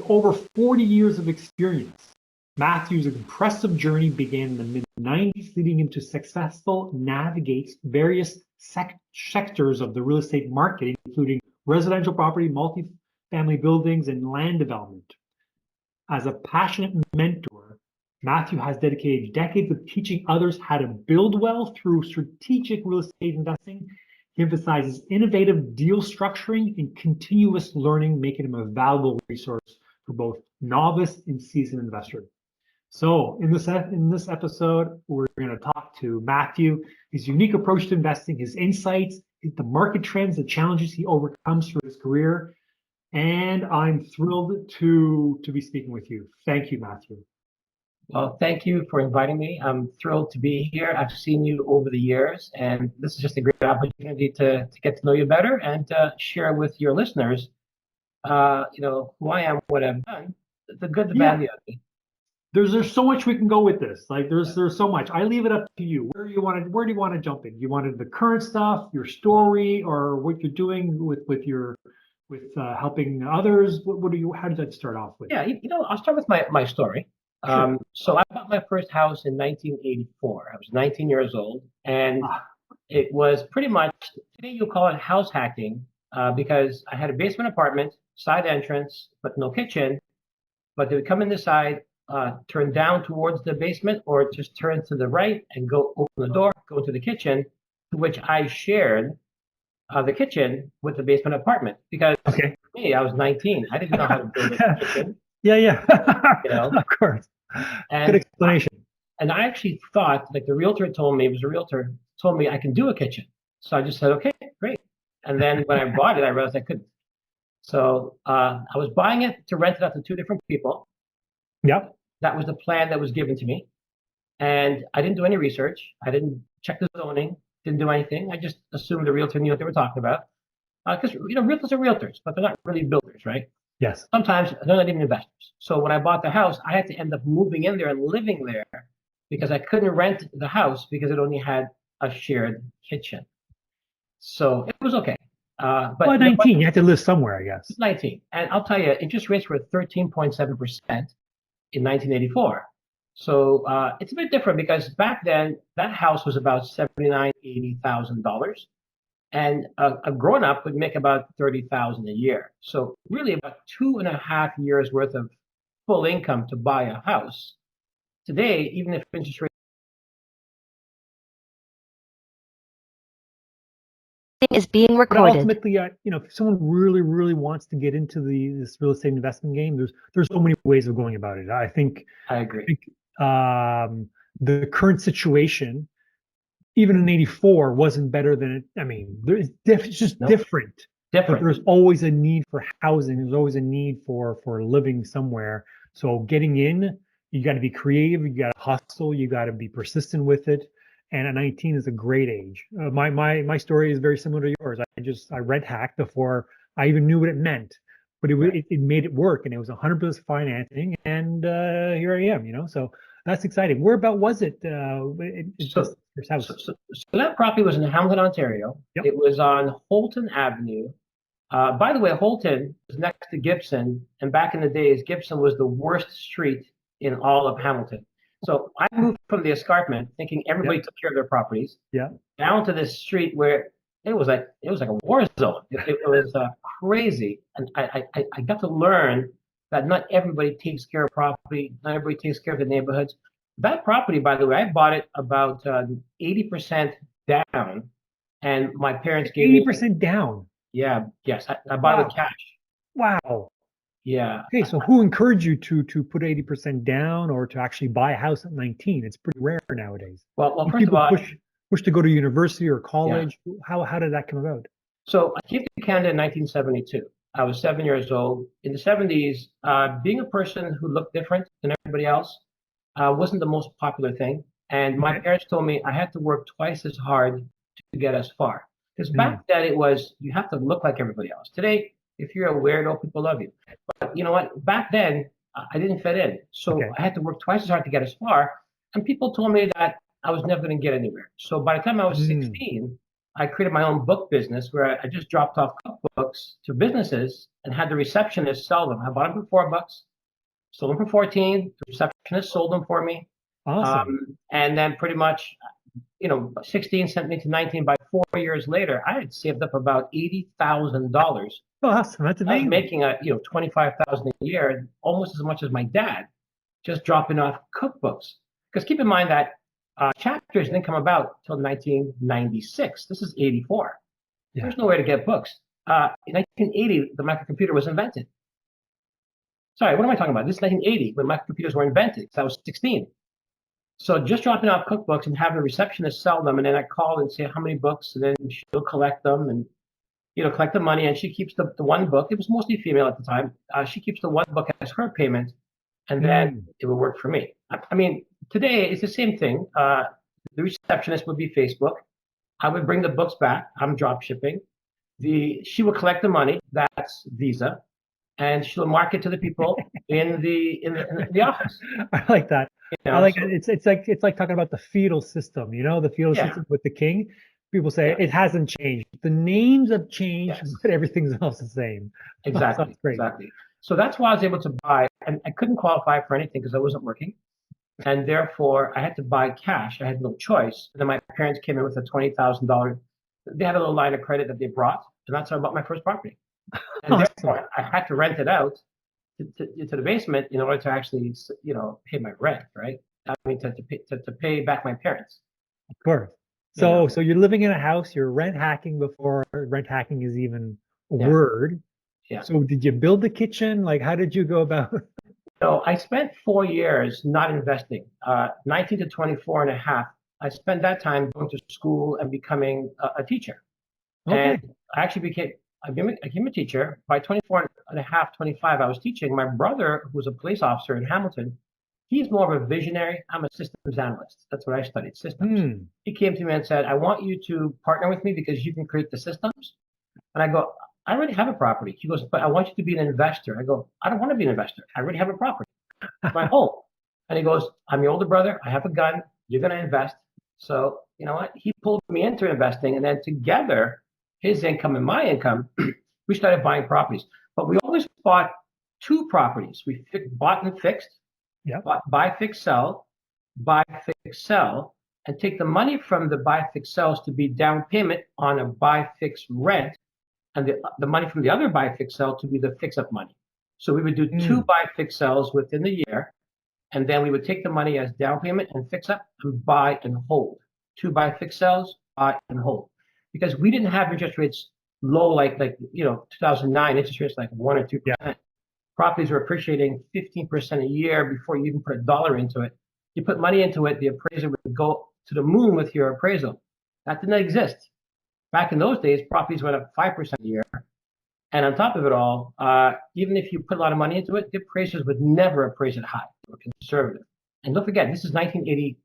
over 40 years of experience. Mathew's impressive journey began in the mid-90s, leading him to successful navigate various sectors of the real estate market, including residential property, multifamily buildings, and land development. As a passionate mentor, Mathew has dedicated decades of teaching others how to build wealth through strategic real estate investing. He emphasizes innovative deal structuring and continuous learning, making him a valuable resource for both novice and seasoned investors. So in this episode, we're going to talk to Mathew, his unique approach to investing, his insights, the market trends, the challenges he overcomes through his career. And I'm thrilled to be speaking with you. Thank you, Mathew. Well, thank you for inviting me. I'm thrilled to be here. I've seen you over the years, and this is just a great opportunity to get to know you better and share with your listeners, who I am, what I've done, the good, the bad, the ugly. There's so much we can go with this. Like there's so much. I leave it up to you. Where do you want to jump in? You wanted the current stuff, your story, or what you're doing with helping others? How did that start off with? Yeah, I'll start with my story. Sure. So I bought my first house in 1984. I was 19 years old, and it was pretty much, today you'll call it house hacking, because I had a basement apartment, side entrance, but no kitchen. But they would come in the side, turn down towards the basement, or just turn to the right and go open the door, go to the kitchen, to which I shared the kitchen with the basement apartment. Because for me, I was 19. I didn't know how to build a kitchen. Yeah. Of course. Good explanation. And I actually thought, like the realtor told me, I can do a kitchen. So I just said, okay, great. And then when I bought it, I realized I couldn't. So I was buying it to rent it out to two different people. Yep. That was the plan that was given to me. And I didn't do any research. I didn't check the zoning, didn't do anything. I just assumed the realtor knew what they were talking about. Because, realtors are realtors, but they're not really builders, right? Yes. Sometimes they're not even investors. So when I bought the house, I had to end up moving in there and living there because I couldn't rent the house because it only had a shared kitchen. So it was okay. But 19, you had to live somewhere, I guess. 19. And I'll tell you, interest rates were 13.7% in 1984. So it's a bit different because back then, that house was about $79,000, $80,000. And a grown-up would make about $30,000 a year. So really about 2.5 years worth of full income to buy a house. Today, even if interest rates is being recorded. But ultimately, if someone really wants to get into this real estate investment game, there's so many ways of going about it. I agree. The current situation, even in '84, wasn't better than it. I mean, it's just different. But there's always a need for housing. There's always a need for living somewhere. So getting in, you got to be creative. You got to hustle. You got to be persistent with it. And at 19 is a great age. My story is very similar to yours. I rent hacked before I even knew what it meant, but it made it work, and it was 100% financing, and here I am. So that's exciting. Where about was it? So that property was in Hamilton, Ontario. Yep. It was on Holton Avenue. By the way, Holton was next to Gibson, and back in the days, Gibson was the worst street in all of Hamilton. So I moved from the escarpment, thinking everybody took care of their properties, down to this street where it was like a war zone. It was crazy, and I got to learn that not everybody takes care of property, not everybody takes care of the neighborhoods. That property, by the way, I bought it about 80% down, and my parents gave me 80% down. Yeah, yes, I bought it with cash. Wow. Yeah. Okay, so who encouraged you to put 80% down or to actually buy a house at 19? It's pretty rare nowadays. Well, first of all, push to go to university or college. Yeah. How did that come about? So I came to Canada in 1972. I was 7 years old. In the 70s, being a person who looked different than everybody else wasn't the most popular thing. And my parents told me I had to work twice as hard to get as far. Because back then it was, you have to look like everybody else. Today, if you're a weirdo, people love you. But you know what? Back then, I didn't fit in. So I had to work twice as hard to get as far. And people told me that I was never going to get anywhere. So by the time I was 16, I created my own book business where I just dropped off cookbooks to businesses and had the receptionist sell them. I bought them for $4, sold them for 14. The receptionist sold them for me. Awesome. And then pretty much, 16 sent me to 19. By 4 years later, I had saved up about $80,000. Awesome. That's I was amazing. making $25,000 a year, almost as much as my dad, just dropping off cookbooks. Because keep in mind that chapters didn't come about till 1996. This is 84. Yeah. There's no way to get books. In 1980, the microcomputer was invented. Sorry, what am I talking about? This is 1980 when microcomputers were invented. I was 16. So just dropping off cookbooks and having a receptionist sell them, and then I call and say how many books, and then she'll collect them and collect the money, and she keeps the one book. It was mostly female at the time. She keeps the one book as her payment, and then it would work for me. I mean, today it's the same thing. The receptionist would be Facebook. I would bring the books back. I'm drop shipping. She would collect the money. That's Visa, and she'll market to the people in the office. I like that. I like it. It's like talking about the feudal system. The feudal system with the king. People say it hasn't changed. The names have changed, but everything else is the same. Exactly. That's great. Exactly. So that's why I was able to buy, and I couldn't qualify for anything because I wasn't working. And therefore, I had to buy cash. I had no choice. And then my parents came in with a $20,000. They had a little line of credit that they brought, and that's how I bought my first property. And therefore, I had to rent it out to the basement in order to actually, pay my rent, right? I mean, to pay back my parents. Of course. So you're living in a house, you're rent hacking before rent hacking is even a word. Yeah. So did you build the kitchen? Like, how did you go about? So I spent 4 years not investing, 19 to 24 and a half. I spent that time going to school and becoming a teacher. Okay. And I actually became a teacher. By 24 and a half, 25, I was teaching. My brother, who was a police officer in Hamilton, he's more of a visionary. I'm a systems analyst. That's what I studied, systems. He came to me and said, I want you to partner with me because you can create the systems. And I go, I already have a property. He goes, but I want you to be an investor. I go, I don't want to be an investor. I already have a property. My home. And he goes, I'm your older brother. I have a gun. You're going to invest. So you know what? He pulled me into investing. And then together, his income and my income, we started buying properties. But we always bought two properties. We bought and fixed. Yep. Buy, fix, sell, and take the money from the buy, fix, sells to be down payment on a buy, fix, rent, and the money from the other buy, fix, sell to be the fix-up money. So we would do two buy, fix, sells within the year, and then we would take the money as down payment and fix up and buy and hold. Two buy, fix, sells, buy and hold. Because we didn't have interest rates low like 2009 interest rates like 1 or 2%. Yeah. Properties were appreciating 15% a year before you even put a dollar into it. You put money into it, the appraiser would go to the moon with your appraisal. That didn't exist. Back in those days, properties went up 5% a year. And on top of it all, even if you put a lot of money into it, the appraisers would never appraise it high. They were conservative. And don't forget, this is 1990,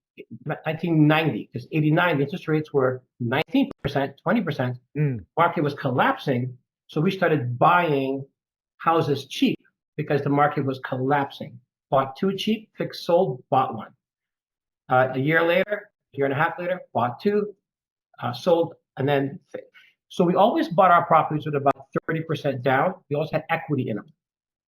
because 89, the interest rates were 19%, 20%. Market was collapsing. So we started buying houses cheap because the market was collapsing. Bought two cheap, fixed, sold, bought one. A year later, a year and a half later, bought two, sold, and then fixed. So we always bought our properties with about 30% down. We also had equity in them.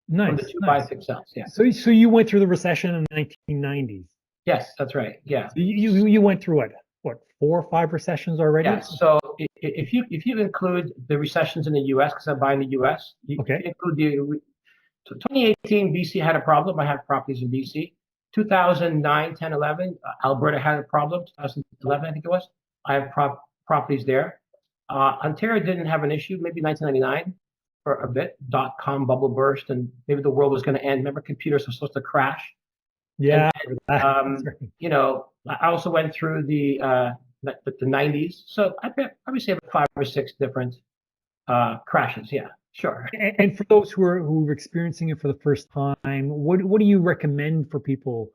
Nice. From the two buy, fix, sells. Yeah. So you went through the recession in the 1990s. Yes, that's right. Yeah. So you went through what 4 or 5 recessions already? Yeah. So if you include the recessions in the U.S., because I buy in the U.S., you include 2018, BC had a problem. I have properties in BC. 2009, 10, 11, Alberta had a problem. 2011, I think it was. I have properties there. Ontario didn't have an issue. Maybe 1999 for a bit. .com bubble burst, and maybe the world was going to end. Remember, computers were supposed to crash. Yeah. You know, I also went through the 90s. So I probably say about 5 or 6 different crashes. Yeah. Sure. And for those who are experiencing it for the first time, what do you recommend for people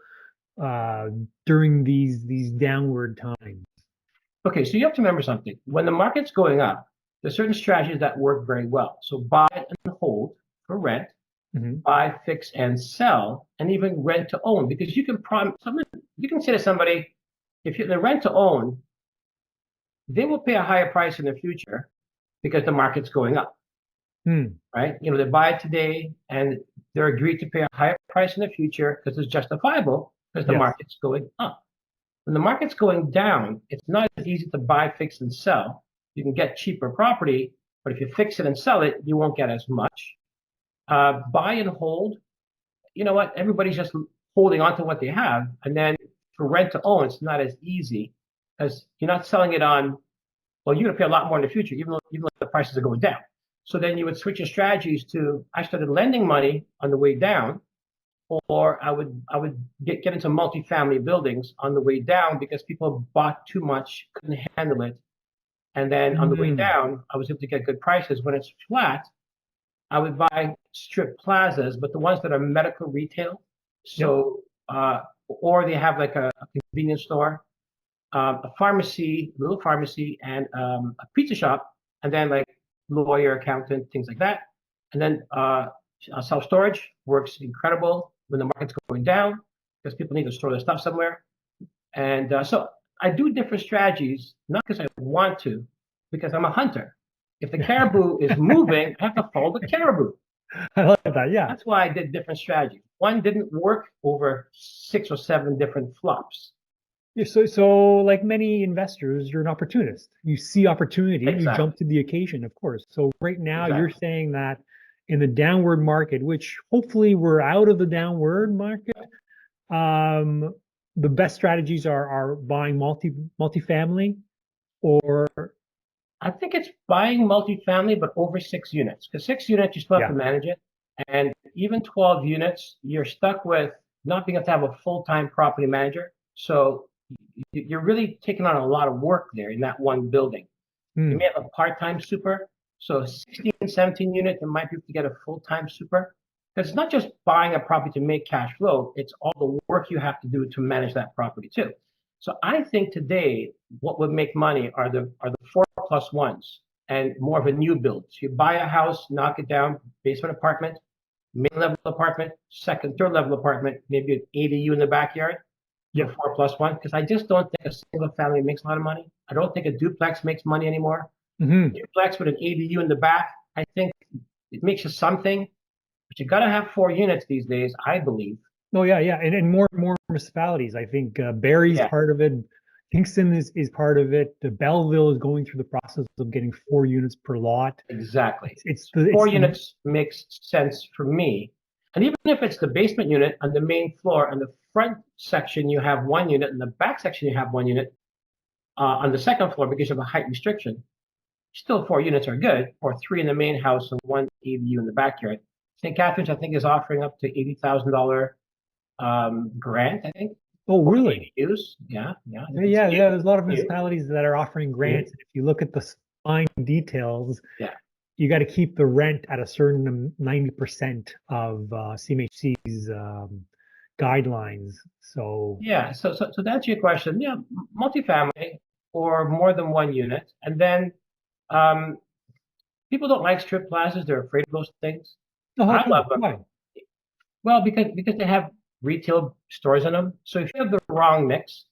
during these downward times? Okay, so you have to remember something. When the market's going up, there's certain strategies that work very well. So buy and hold for rent, buy, fix, and sell, and even rent to own. Because you can say to somebody, if you're the rent to own, they will pay a higher price in the future because the market's going up, right? They buy it today and they're agreed to pay a higher price in the future because it's justifiable because the market's going up. When the market's going down, it's not as easy to buy, fix, and sell. You can get cheaper property, but if you fix it and sell it, you won't get as much. Buy and hold, you know what? Everybody's just holding on to what they have. And then for rent to own, it's not as easy because you're not selling it on, well, you're going to pay a lot more in the future, even though the prices are going down. So then you would switch your strategies to, I started lending money on the way down, or I would get into multifamily buildings on the way down because people bought too much, couldn't handle it. And then on the way down, I was able to get good prices. When it's flat, I would buy strip plazas, but the ones that are medical retail. So, or they have like a convenience store, a pharmacy, little pharmacy, and a pizza shop, and then like lawyer, accountant, things like that. And then self-storage works incredible when the market's going down because people need to store their stuff somewhere. And so I do different strategies, not because I want to, because I'm a hunter. If the caribou is moving, I have to follow the caribou. I like that, yeah. That's why I did different strategies. One didn't work over 6 or 7 different flops. Yeah, so like many investors, you're an opportunist. You see opportunity, you jump to the occasion, of course. So right now you're saying that in the downward market, which hopefully we're out of the downward market, the best strategies are buying multifamily, or I think it's buying multifamily, but over 6 units. Because 6 units, you still have to manage it. And even 12 units, you're stuck with not being able to have a full-time property manager. So you're really taking on a lot of work there in that one building. You may have a part-time super. So 16, 17 units, it might be able to get a full-time super. Because it's not just buying a property to make cash flow, it's all the work you have to do to manage that property too. So I think today, what would make money are the 4+1s and more of a new build. So you buy a house, knock it down, basement apartment, main level apartment, second, third level apartment, maybe an ADU in the backyard. 4+1, because I just don't think a single family makes a lot of money. I don't think a duplex makes money anymore. Duplex with an ADU in the back, I think it makes you something, but you got to have 4 units these days, I believe. Oh yeah, and more municipalities. I think Barrie's part of it. Kingston is part of it. Belleville is going through the process of getting 4 units per lot. Exactly. It's 4 units makes sense for me. And even if it's the basement unit on the main floor, on the front section you have 1 unit, and the back section you have 1 unit on the second floor because of a height restriction, still 4 units are good, or 3 in the main house and 1 ADU in the backyard. St. Catharines, I think, is offering up to $80,000 grant, I think. Oh, really? ADUs. Yeah. There's a lot of municipalities that are offering grants. If you look at the fine details, you got to keep the rent at a certain 90% of CMHC's guidelines. So so to answer your question, multifamily or more than 1 unit, and then people don't like strip plazas; they're afraid of those things. I love them. Why? Well, because they have retail stores in them. So if you have the wrong mix,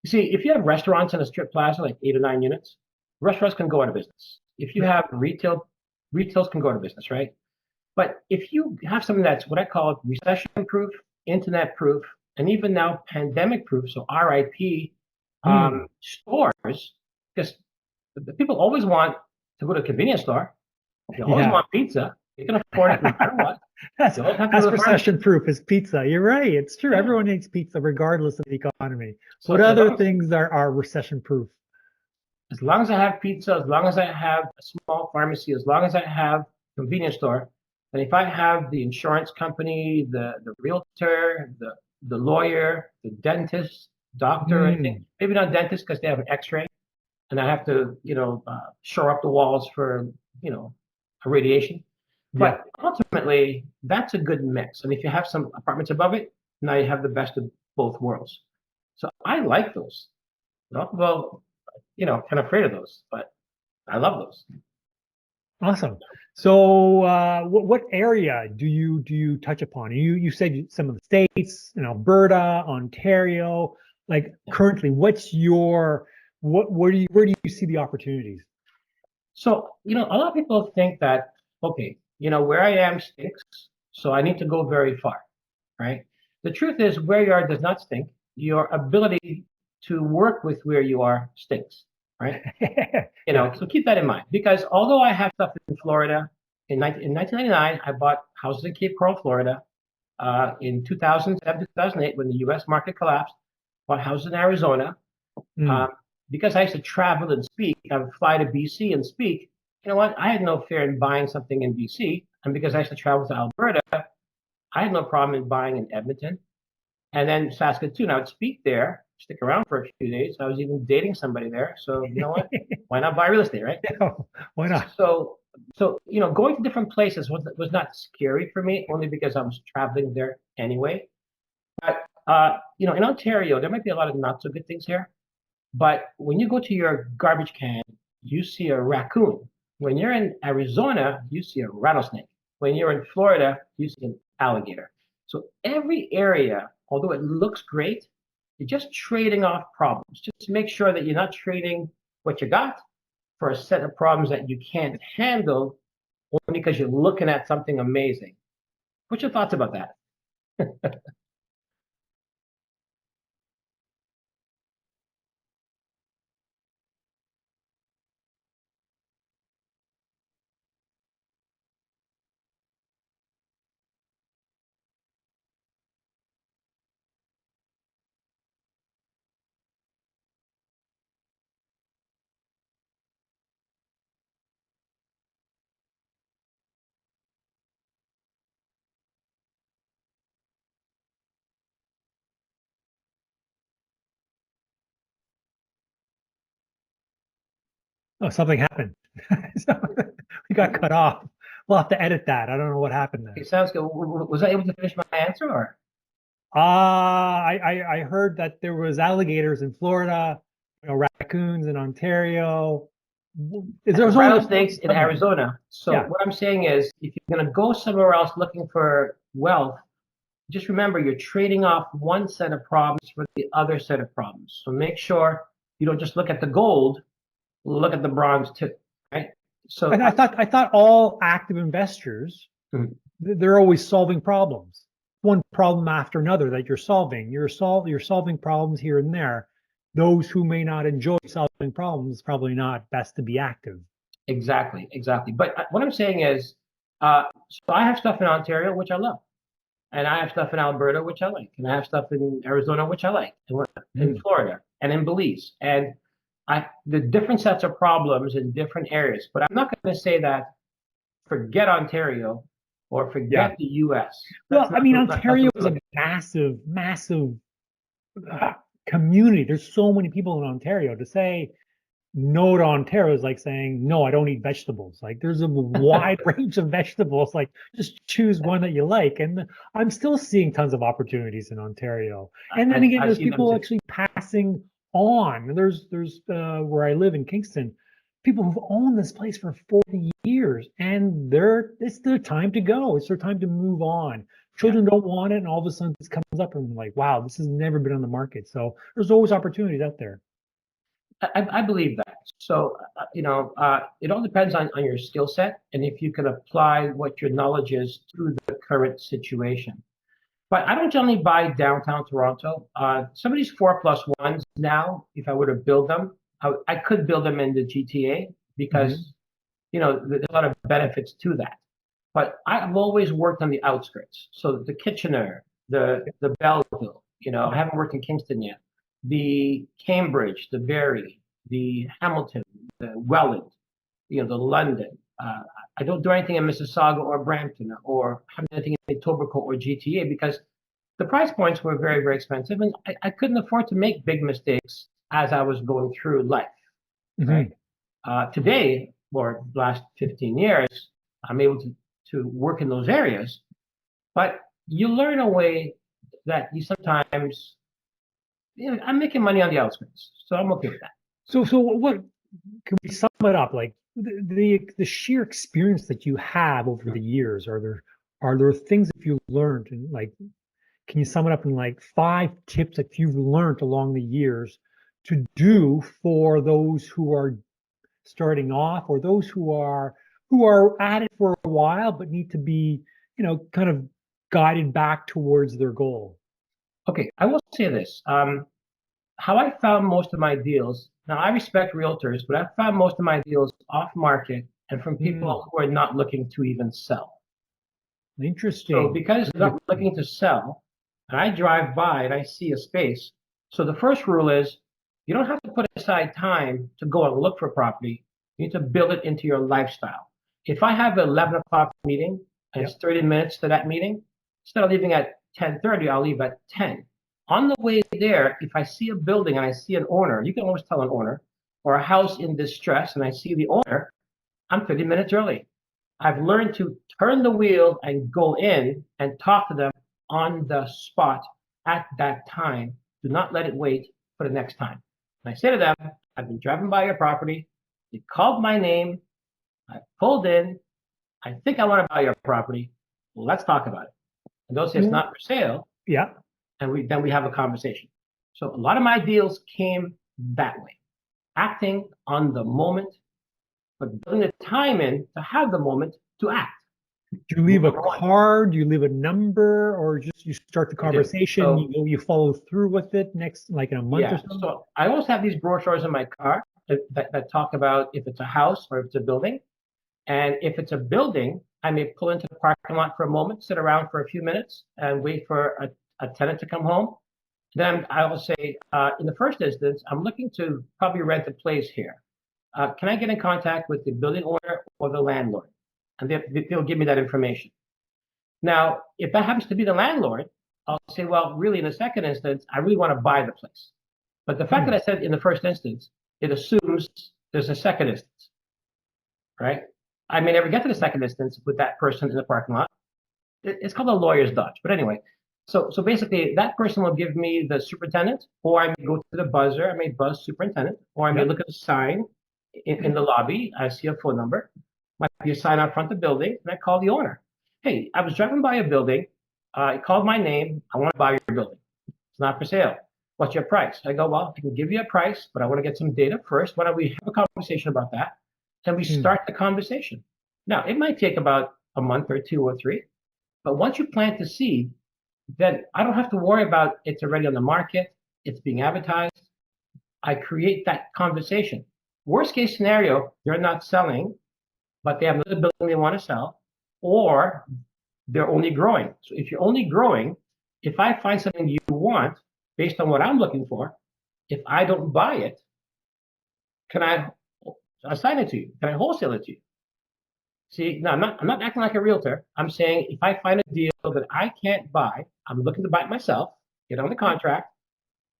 you see, if you have restaurants in a strip plaza, like 8 or 9 units, restaurants can go out of business. If you have retails can go out of business, right? But if you have something that's what I call recession-proof, internet-proof, and even now pandemic-proof, so RIP stores, because the people always want to go to a convenience store. They always want pizza. You can afford it no matter what. That's recession-proof is pizza. You're right. It's true. Everyone needs pizza regardless of the economy. So what other things are recession-proof? As long as I have pizza, as long as I have a small pharmacy, as long as I have a convenience store, and if I have the insurance company, the realtor, the lawyer, the dentist, doctor, I think, maybe not dentist because they have an x-ray, and I have to, shore up the walls for, a radiation. But ultimately, that's a good mix. And if you have some apartments above it, now you have the best of both worlds. So I like those. Well, kind of afraid of those, but I love those. Awesome. So what area do you touch upon? You said some of the states, Alberta, Ontario. Like currently, what's your where do you see the opportunities? So, a lot of people think that, okay, where I am stinks, so I need to go very far, right? The truth is, where you are does not stink. Your ability to work with where you are stinks, right? So keep that in mind. Because although I have stuff in Florida, in 1999, I bought houses in Cape Coral, Florida. In 2007, 2008, when the U.S. market collapsed, bought houses in Arizona. Because I used to travel and speak, I would fly to BC and speak. You know what? I had no fear in buying something in BC. And because I used to travel to Alberta, I had no problem in buying in Edmonton. And then Saskatoon, I would speak there, stick around for a few days. I was even dating somebody there. So you know what? Why not buy real estate, right? Why not? So going to different places was not scary for me, only because I was traveling there anyway. But in Ontario, there might be a lot of not so good things here. But when you go to your garbage can, you see a raccoon. When you're in Arizona, you see a rattlesnake. When you're in Florida, you see an alligator. So every area, although it looks great, you're just trading off problems. Just to make sure that you're not trading what you got for a set of problems that you can't handle only because you're looking at something amazing. What's your thoughts about that? Oh, something happened. So, we got cut off. We'll have to edit that. I don't know what happened there. It sounds good. Was I able to finish my answer, or? I heard that there was alligators in Florida, raccoons in Ontario. There's Rattlesnakes in somewhere. Arizona. So Yeah. what I'm saying is, if you're going to go somewhere else looking for wealth, just remember you're trading off one set of problems for the other set of problems. So make sure you don't just look at the gold, look at the bronze too, right? So And I thought all active investors, Mhm. they're always solving problems. One problem after another that you're solving. You're solving problems here and there. Those who may not enjoy solving problems probably not best to be active. Exactly. But what I'm saying is, so I have stuff in Ontario, which I love. And I have stuff in Alberta, which I like. And I have stuff in Arizona, which I like. And in Florida and in Belize. And the different sets of problems in different areas. But I'm not going to say that forget Ontario or forget the U.S. Well, I mean, Ontario is a massive community. There's so many people in Ontario. To say no to Ontario is like saying, no, I don't eat vegetables. Like there's a wide range of vegetables. Like just choose one that you like. And I'm still seeing tons of opportunities in Ontario. And then again, there's people actually passing on. There's where I live in Kingston, people who've owned this place for 40 years and it's their time to go. It's their time to move on. Children don't want it, and all of a sudden this comes up and I'm like, wow, this has never been on the market. So there's always opportunities out there. I believe that. So, it all depends on your skill set and if you can apply what your knowledge is to the current situation. But I don't generally buy downtown Toronto. Some of these 4+1s now, if I were to build them, I could build them in the GTA because, there's a lot of benefits to that. But I've always worked on the outskirts. So the Kitchener, the Belleville, I haven't worked in Kingston yet. The Cambridge, the Barrie, the Hamilton, the Welland, the London. I don't do anything in Mississauga or Brampton or anything in Etobicoke or GTA because the price points were very, very expensive, and I couldn't afford to make big mistakes as I was going through life. Right? Today, or the last 15 years, I'm able to work in those areas, but you learn a way that you sometimes, I'm making money on the outskirts, so I'm okay with that. So what can we sum it up? Like the sheer experience that you have over the years, are there things that you've learned, and like, can you sum it up in like 5 tips that you've learned along the years to do for those who are starting off, or those who are at it for a while but need to be, kind of guided back towards their goal? Okay, I will say this. How I found most of my deals, now I respect realtors, but I found most of my deals off market and from people who are not looking to even sell. Interesting. So because they're not looking to sell, and I drive by and I see a space. So the first rule is you don't have to put aside time to go and look for property. You need to build it into your lifestyle. If I have an 11 o'clock meeting and it's 30 minutes to that meeting, instead of leaving at 10:30, I'll leave at 10. On the way there, if I see a building and I see an owner, you can always tell an owner, or a house in distress and I see the owner, I'm 30 minutes early. I've learned to turn the wheel and go in and talk to them on the spot at that time. Do not let it wait for the next time. And I say to them, I've been driving by your property. You called my name. I pulled in. I think I want to buy your property. Well, let's talk about it. And they'll say it's not for sale. Yeah. And then we have a conversation. So a lot of my deals came that way, acting on the moment, but building the time in to have the moment to act. Do you leave a card? Do you leave a number, or just you start the conversation? So, you follow through with it next, like in a month or so? So I always have these brochures in my car that talk about if it's a house or if it's a building. And if it's a building, I may pull into the parking lot for a moment, sit around for a few minutes, and wait for a tenant to come home. Then I will say, in the first instance, I'm looking to probably rent a place here. Can I get in contact with the building owner or the landlord? And they'll give me that information. Now, if that happens to be the landlord, I'll say, well, really, in the second instance, I really want to buy the place. But the fact that I said in the first instance, it assumes there's a second instance, right? I may never get to the second instance with that person in the parking lot. It's called a lawyer's dodge. But anyway, so basically, that person will give me the superintendent, or I may go to the buzzer. I may buzz superintendent, or I may look at the sign in the lobby. I see a phone number. Might be a sign out front of the building, and I call the owner. Hey, I was driving by a building. He called my name. I want to buy your building. It's not for sale. What's your price? I go, well, I can give you a price, but I want to get some data first. Why don't we have a conversation about that? Then we start the conversation. Now, it might take about a month or 2 or 3, but once you plant the seed, then I don't have to worry about it's already on the market, it's being advertised. I create that conversation. Worst case scenario, they're not selling, but they have another building they want to sell, or they're only growing. So if you're only growing, if I find something you want based on what I'm looking for, if I don't buy it, can I assign it to you? Can I wholesale it to you? See, no, I'm not acting like a realtor. I'm saying if I find a deal that I can't buy, I'm looking to buy it myself, get on the contract.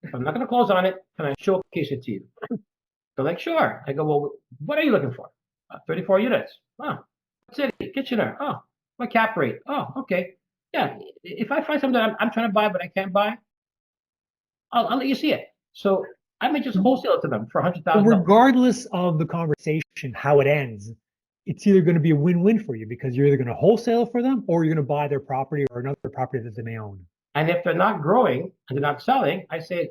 If I'm not going to close on it, can I showcase it to you? They're like, sure. I go, well, what are you looking for? 34 units. Oh, city, Kitchener. Oh, my cap rate. Oh, okay. Yeah, if I find something that I'm trying to buy but I can't buy, I'll let you see it. So I may just wholesale it to them for $100,000. Regardless of the conversation, how it ends, it's either going to be a win-win for you, because you're either going to wholesale for them, or you're going to buy their property or another property that they may own. And if they're not growing and they're not selling, I say,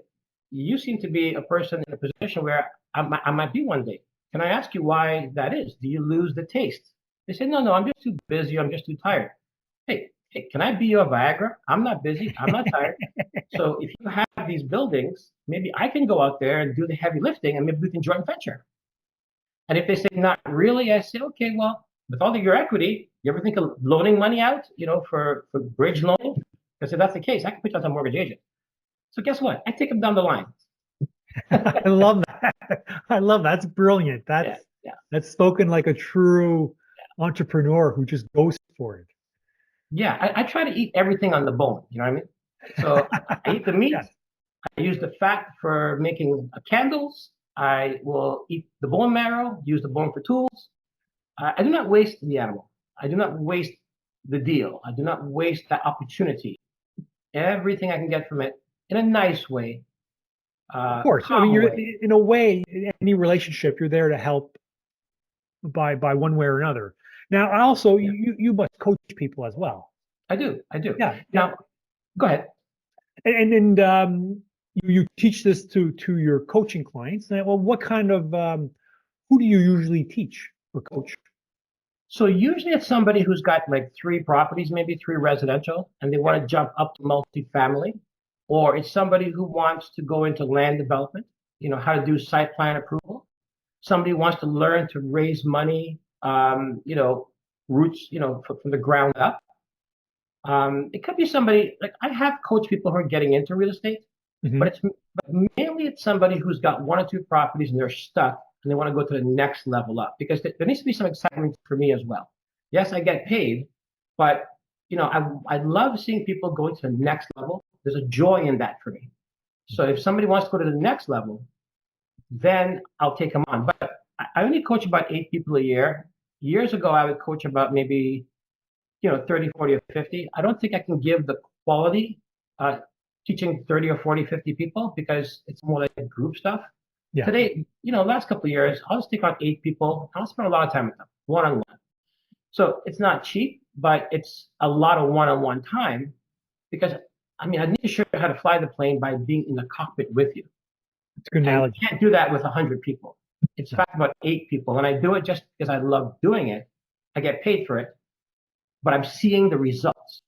you seem to be a person in a position where I might be one day. Can I ask you why that is? Do you lose the taste? They say, no, I'm just too busy. I'm just too tired. Hey, can I be your Viagra? I'm not busy. I'm not tired. So if you have these buildings, maybe I can go out there and do the heavy lifting, and maybe we can joint venture. And if they say not really, I say, okay, well, with all of your equity, you ever think of loaning money out, for bridge loaning? Because if that's the case, I can put you on some mortgage agent. So guess what? I take them down the line. I love that. I love that. That's brilliant. That's spoken like a true entrepreneur who just goes for it. Yeah, I try to eat everything on the bone. You know what I mean? So I eat the meat. Yes. I use the fat for making candles. I will eat the bone marrow, use the bone for tools. I do not waste the animal. I do not waste the deal. I do not waste that opportunity. Everything I can get from it in a nice way. Of course. I mean, you're in a way, in any relationship, you're there to help by one way or another. Now, also, you must coach people as well. I do. Yeah. Now, go ahead. And you teach this to your coaching clients. Now, well, what kind of who do you usually teach or coach? So usually it's somebody who's got like 3 properties, maybe 3 residential, and they want to jump up to multifamily, or it's somebody who wants to go into land development, how to do site plan approval. Somebody wants to learn to raise money, roots, from the ground up. It could be somebody like I have coached people who are getting into real estate, but mainly it's somebody who's got 1 or 2 properties and they're stuck and they want to go to the next level up because there needs to be some excitement for me as well. Yes, I get paid, but I love seeing people going to the next level. There's a joy in that for me. So if somebody wants to go to the next level, then I'll take them on. But I only coach about 8 people a year. Years ago, I would coach about maybe 30, 40, or 50. I don't think I can give the quality teaching 30 or 40, 50 people because it's more like group stuff. Yeah. Today, last couple of years, I'll just take on 8 people. I'll spend a lot of time with them, one-on-one. So it's not cheap, but it's a lot of one-on-one time because, I need to show you how to fly the plane by being in the cockpit with you. It's a good analogy. You can't do that with 100 people. It's fact about 8 people. And I do it just because I love doing it. I get paid for it, but I'm seeing the results,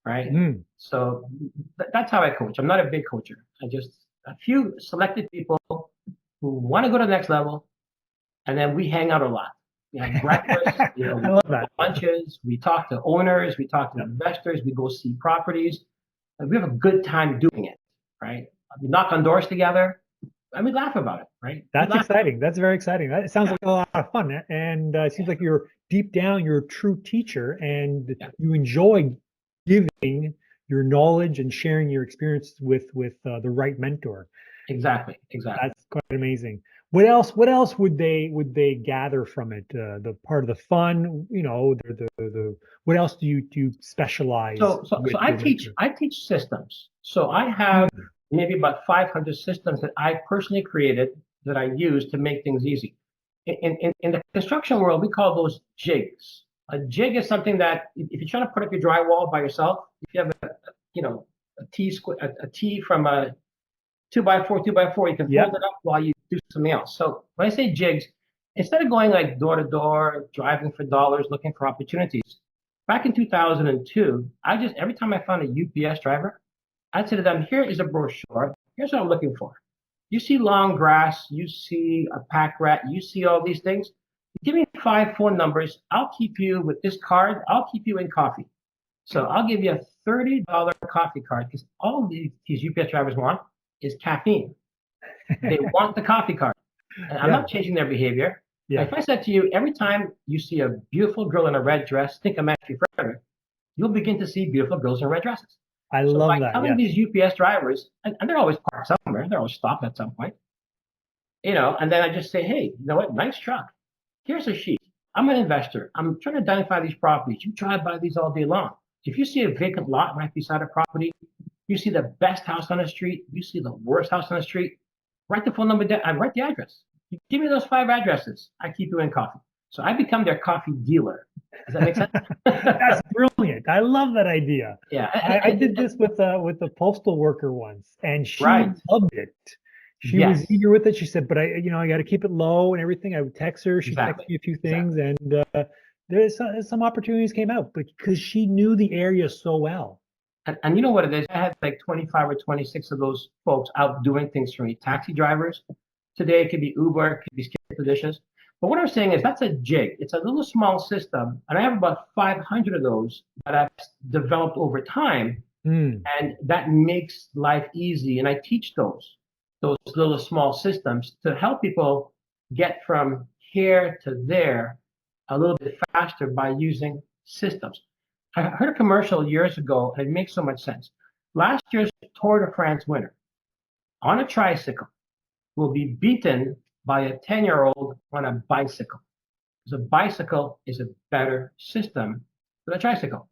right? So that's how I coach. I'm not a big coacher. A few selected people who want to go to the next level, and then we hang out a lot. We have breakfast, I love that. Lunches, we talk to owners, we talk to investors, we go see properties. And we have a good time doing it, right? We knock on doors together, and we laugh about it, right? That's exciting. That's very exciting. It sounds like a lot of fun, and it seems like you're deep down, you're a true teacher, and you enjoy giving your knowledge and sharing your experience with the right mentor. Exactly. That's quite amazing. What else would they gather from it? The part of the fun, the what else do you specialize? So I teach systems. So I have maybe about 500 systems that I personally created that I use to make things easy. In the construction world, we call those jigs. A jig is something that if you're trying to put up your drywall by yourself, if you have a T from a 2x4, 2x4, you can fold it up while you do something else. So when I say jigs, instead of going like door to door, driving for dollars, looking for opportunities, back in 2002, every time I found a UPS driver, I'd say to them, here is a brochure. Here's what I'm looking for. You see long grass, you see a pack rat, you see all these things. Give me 5 phone numbers. I'll keep you with this card. I'll keep you in coffee. So I'll give you a $30 coffee card because all these UPS drivers want is caffeine. They want the coffee card. And I'm not changing their behavior. If I said to you, every time you see a beautiful girl in a red dress, think of Mathew Frederick, you'll begin to see beautiful girls in red dresses. I love that. By telling these UPS drivers, and they're always parked somewhere, they're always stopped at some point, and then I just say, hey, you know what, nice truck. Here's a sheet. I'm an investor. I'm trying to identify these properties. You drive by these all day long. If you see a vacant lot right beside a property, you see the best house on the street, you see the worst house on the street, write the phone number down, write the address. You give me those 5 addresses. I keep you in coffee. So I become their coffee dealer. Does that make sense? That's brilliant. I love that idea. Yeah. I did this with a postal worker once, and she loved it. She was eager with it. She said, but I got to keep it low and everything. I would text her. She'd text me a few things, and there's some opportunities came out because she knew the area so well. And you know what it is? I had like 25 or 26 of those folks out doing things for me. Taxi drivers. Today it could be Uber, it could be Skip the Dishes. But what I'm saying is that's a jig. It's a little small system, and I have about 500 of those that I've developed over time, and that makes life easy. And I teach those little small systems to help people get from here to there a little bit faster by using systems. I heard a commercial years ago, and it makes so much sense. Last year's Tour de France winner on a tricycle will be beaten by a 10-year-old on a bicycle. Because a bicycle is a better system than a tricycle.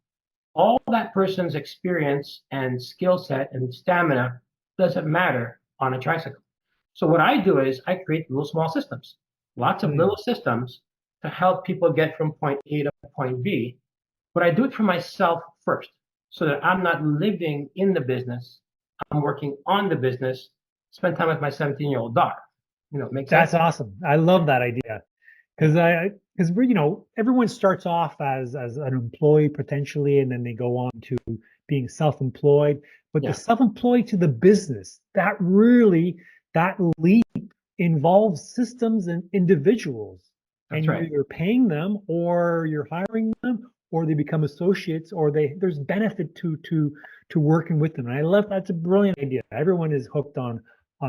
All that person's experience and skill set and stamina doesn't matter on a tricycle. So what I do is I create little small systems, lots of little systems to help people get from point A to point B. But I do it for myself first so that I'm not living in the business. I'm working on the business spend time with my 17-year-old daughter. Make That's sense? awesome. I love that idea. Because we're, everyone starts off as an employee potentially, and then they go on to being self-employed. But the Yeah. self-employed to the business, that leap involves systems and individuals. That's And you're right. either paying them, or you're hiring them, or they become associates, or there's benefit to working with them. And I love that's a brilliant idea. Everyone is hooked on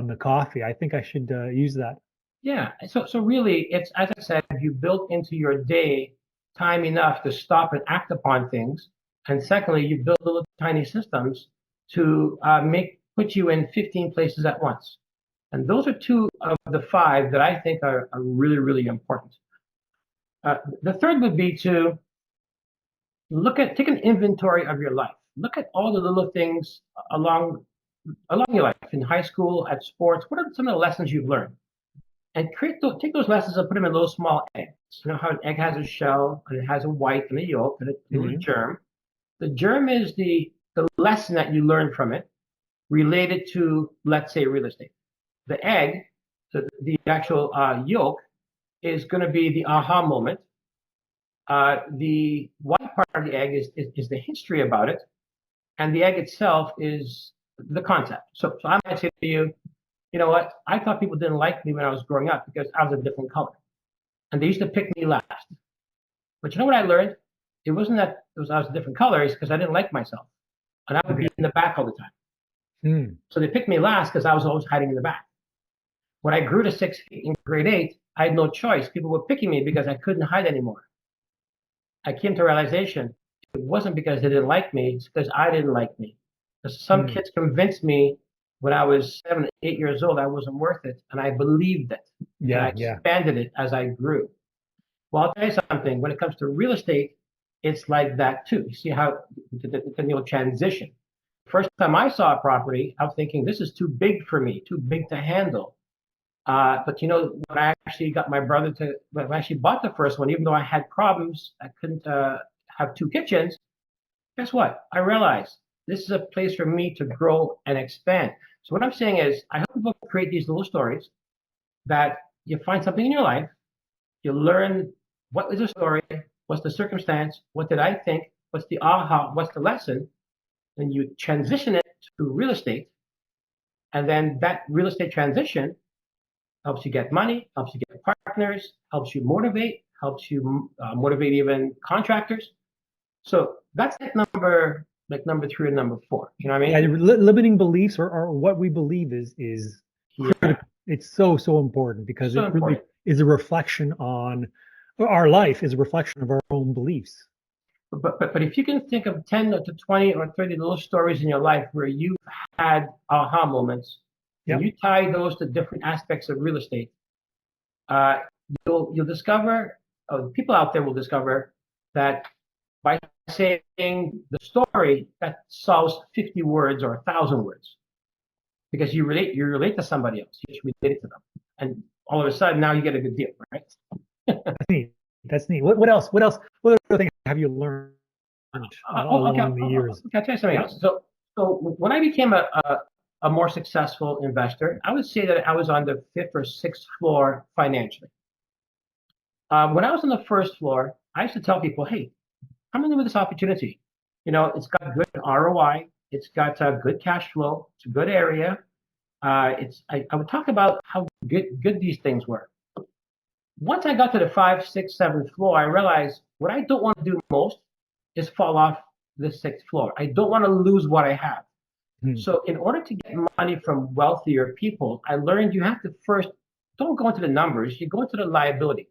the coffee. I think I should use that. Yeah. So really, it's, as I said, you built into your day time enough to stop and act upon things. And secondly, you build little tiny systems to put you in 15 places at once. And those are two of the five that I think are really, really important. The third would be to take an inventory of your life. Look at all the little things along your life, in high school, at sports. What are some of the lessons you've learned? And take those lessons and put them in little small eggs. You know how an egg has a shell, and it has a white and a yolk and a little germ. The germ is the lesson that you learn from it related to, let's say, real estate. The egg, the actual yolk, is going to be the aha moment. The white part of the egg is the history about it, and the egg itself is the concept. So I might say to you, you know what? I thought people didn't like me when I was growing up because I was a different color, and they used to pick me last. But you know what I learned? It wasn't that I was a different color; it's because I didn't like myself, and I would be in the back all the time. So they picked me last because I was always hiding in the back. When I grew to 6 feet in grade 8, I had no choice. People were picking me because I couldn't hide anymore. I came to a realization it wasn't because they didn't like me; it's because I didn't like me. Because some kids convinced me when I was 7, 8 years old, I wasn't worth it, and I believed it. Yeah, and I expanded it as I grew. Well, I'll tell you something. When it comes to real estate, it's like that too. You see how the transition. First time I saw a property, I was thinking, this is too big for me, too big to handle. But when I actually got my brother when I actually bought the first one, even though I had problems, I couldn't have 2 kitchens. Guess what? I realized this is a place for me to grow and expand. So what I'm saying is, I hope people create these little stories that you find something in your life, you learn what is the story, what's the circumstance, what did I think, what's the aha, what's the lesson, and you transition it to real estate, and then that real estate transition helps you get money, helps you get partners, helps you motivate even contractors. So that's number 3 and number 4. You know what I mean? Yeah, limiting beliefs or what we believe is critical. It's so important because it really is a reflection on our life, is a reflection of our own beliefs. But if you can think of 10 to 20 or 30 little stories in your life where you've had aha moments, and you tie those to different aspects of real estate, you'll discover, people out there will discover that by saying the story, that solves 50 words or 1,000 words, because you relate to somebody else. You just relate it to them, and all of a sudden now you get a good deal, right? That's neat. What else? What other things have you learned along the years? I'll tell you something else. So when I became a more successful investor, I would say that I was on the 5th or 6th floor financially. When I was on the 1st floor, I used to tell people, hey, come in with this opportunity. It's got good ROI. It's got good cash flow. It's a good area. I would talk about how good these things were. Once I got to the 5th, 6th, 7th floor, I realized what I don't want to do most is fall off the 6th floor. I don't want to lose what I have. So in order to get money from wealthier people, I learned you have to first, don't go into the numbers, you go into the liability.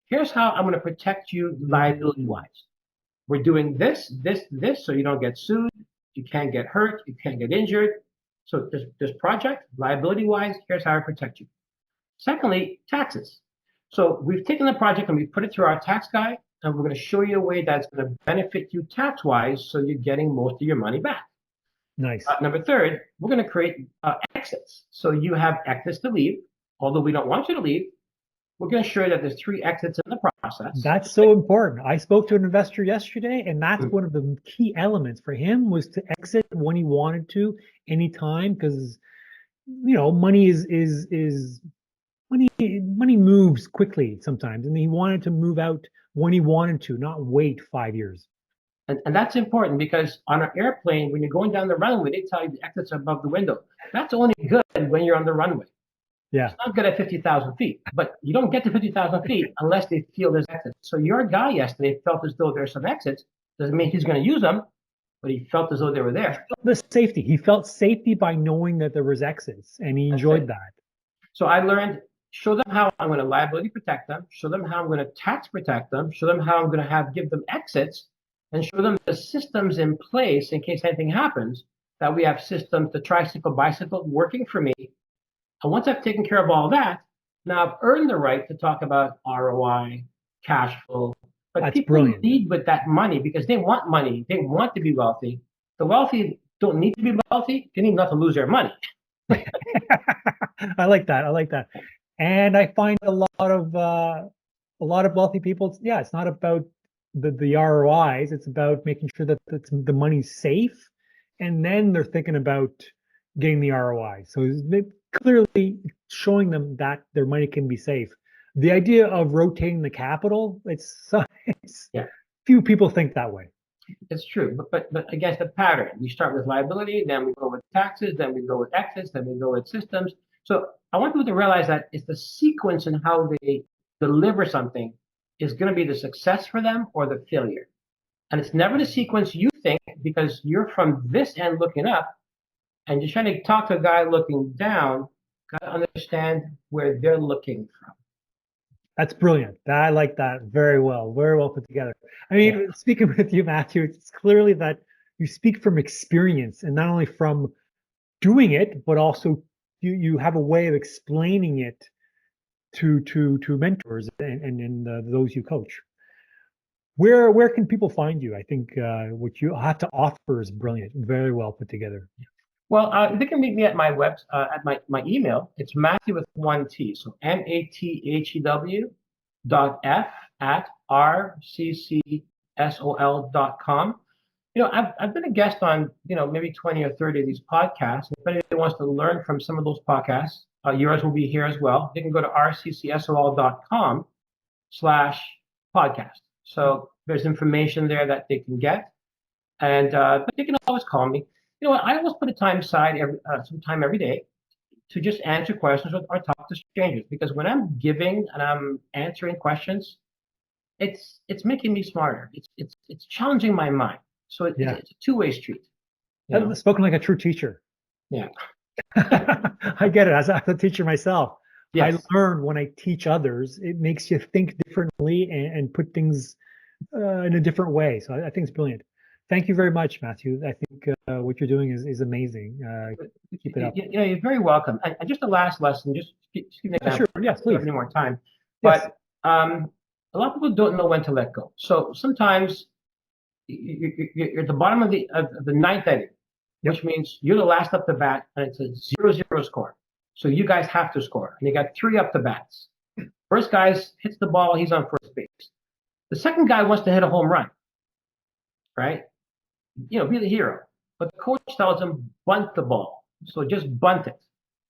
Here's how I'm going to protect you liability-wise. We're doing this, so you don't get sued, you can't get hurt, you can't get injured. So this project, liability-wise, here's how I protect you. Secondly, taxes. So we've taken the project and we put it through our tax guy, and we're going to show you a way that's going to benefit you tax-wise, so you're getting most of your money back. Nice. Number 3, we're going to create exits. So you have exits to leave. Although we don't want you to leave, we're going to show you that there's 3 exits in the process. That's so important. I spoke to an investor yesterday, and that's one of the key elements for him, was to exit when he wanted to, anytime, because money is money moves quickly sometimes, and he wanted to move out when he wanted to, not wait 5 years. And that's important because on an airplane, when you're going down the runway, they tell you the exits are above the window. That's only good when you're on the runway. Yeah, It's not good at 50,000 feet, but you don't get to 50,000 feet unless they feel there's exits. So your guy yesterday felt as though there's some exits. Doesn't mean he's going to use them, but he felt as though they were there. the safety. He felt safety by knowing that there was exits, and he enjoyed that. So I learned, show them how I'm going to liability protect them, show them how I'm going to tax protect them, show them how I'm going to give them exits, and show them the systems in place in case anything happens, that we have systems, the tricycle, bicycle working for me. And once I've taken care of all that, now I've earned the right to talk about ROI, cash flow. But That's people brilliant. lead with that money because they want money. They want to be wealthy. The wealthy don't need to be wealthy. They need not to lose their money. I like that. And I find a lot of wealthy people. Yeah, it's not about the ROIs. It's about making sure that the money's safe, and then they're thinking about getting the ROI. So clearly showing them that their money can be safe. The idea of rotating the capital, it's few people think that way. It's true, but against the pattern. We start with liability, then we go with taxes, then we go with exits, then we go with systems. So I want people to realize that it's the sequence in how they deliver something is going to be the success for them or the failure. And it's never the sequence you think because you're from this end looking up and you're trying to talk to a guy looking down, got to understand where they're looking from. That's brilliant. I like that very well put together. I mean, speaking with you, Mathew, it's clearly that you speak from experience and not only from doing it, but also you have a way of explaining it to mentors and those you coach. Where can people find you? I think what you have to offer is brilliant, very well put together. Well, they can meet me at my web, at my email. It's Mathew with one T, so MATHEW.F@RCCSOL.com. I've been a guest on maybe 20 or 30 of these podcasts. If anybody wants to learn from some of those podcasts, yours will be here as well. They can go to rccsol.com/podcast. So there's information there that they can get, and but they can always call me. You know what? I always put a time aside some time every day to just answer questions or talk to strangers because when I'm giving and I'm answering questions, it's making me smarter. It's challenging my mind. So it's a two-way street. Spoken like a true teacher. Yeah. I get it. As a teacher myself, yes. I learn when I teach others. It makes you think differently and put things in a different way. So I think it's brilliant. Thank you very much, Mathew. I think what you're doing is amazing. Keep it up. You're very welcome. And just the last lesson, just give me an example. Sure. Yes, please. Have any more time. Yes. But a lot of people don't know when to let go. So sometimes you're at the bottom of the ninth inning, which means you're the last up to bat, and it's a 0-0 score. So you guys have to score, and you got 3 up to bats. First guy hits the ball, he's on first base. The second guy wants to hit a home run, right? Be the hero. But the coach tells him bunt the ball, so just bunt it,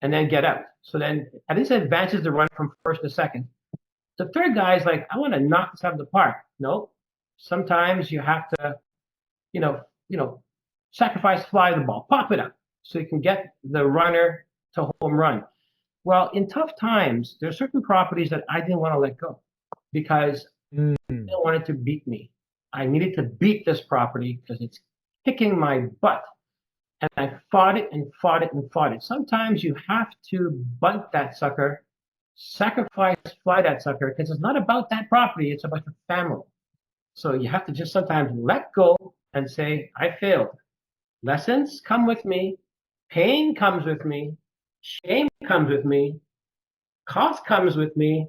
and then get out. So then at least it advances the run from first to second. The third guy is like, I want to knock this out of the park. No, sometimes you have to, sacrifice fly the ball, pop it up, so you can get the runner to home run. Well, in tough times, there are certain properties that I didn't want to let go because I didn't want it to beat me. I needed to beat this property because it's kicking my butt. And I fought it and fought it and fought it. Sometimes you have to bunt that sucker, sacrifice fly that sucker, because it's not about that property, it's about your family. So you have to just sometimes let go and say, I failed. Lessons come with me, pain comes with me, shame comes with me, cost comes with me,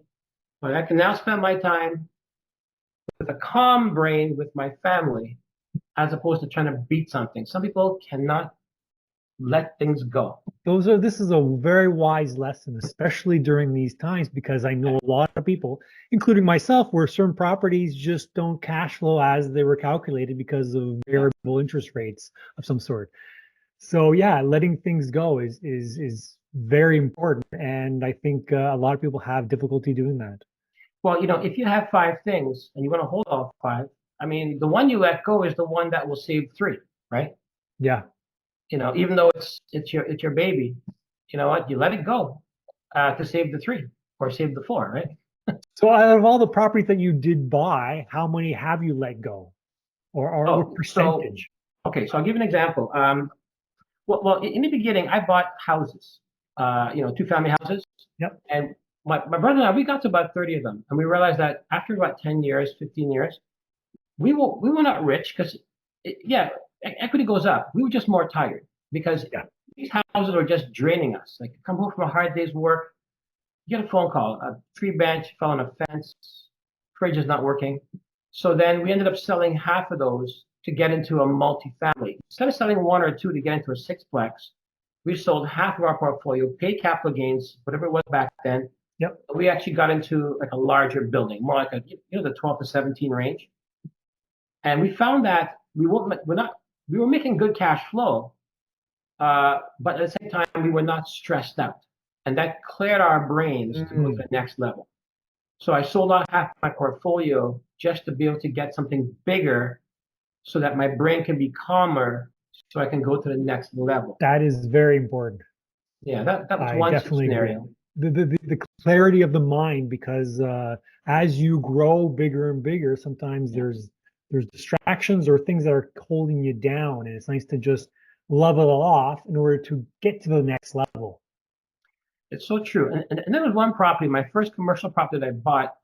but I can now spend my time with a calm brain with my family as opposed to trying to beat something. Some people cannot let things go. This is a very wise lesson, especially during these times, because I know a lot of people, including myself, where certain properties just don't cash flow as they were calculated because of variable interest rates of some sort. So yeah, letting things go is very important. And I think a lot of people have difficulty doing that. Well, if you have five things and you want to hold all five, I mean, the one you let go is the one that will save three, right? Yeah. Even though it's your baby, you know what? You let it go to save the three or save the four, right? So out of all the properties that you did buy, how many have you let go? Or what Oh, percentage? okay, so I'll give you an example. Well, in the beginning, I bought houses, two-family houses. Yep. And my brother and I, we got to about 30 of them. And we realized that after about 10 years, 15 years, we were not rich because, equity goes up. We were just more tired because these houses are just draining us. Like, come home from a hard day's work, you get a phone call, a tree branch fell on a fence, fridge is not working. So then we ended up selling half of those to get into a multifamily. Instead of selling one or two to get into a sixplex, we sold half of our portfolio, paid capital gains, whatever it was back then. Yep. We actually got into like a larger building, more like the 12 to 17 range. And we found that we were making good cash flow, but at the same time we were not stressed out, and that cleared our brains to go to the next level. So I sold out half my portfolio just to be able to get something bigger, so that my brain can be calmer, so I can go to the next level. That is very important. Yeah, that was one scenario. The clarity of the mind, because as you grow bigger and bigger, sometimes there's distractions or things that are holding you down, and it's nice to just level it off in order to get to the next level. It's so true. And there was one property, my first commercial property that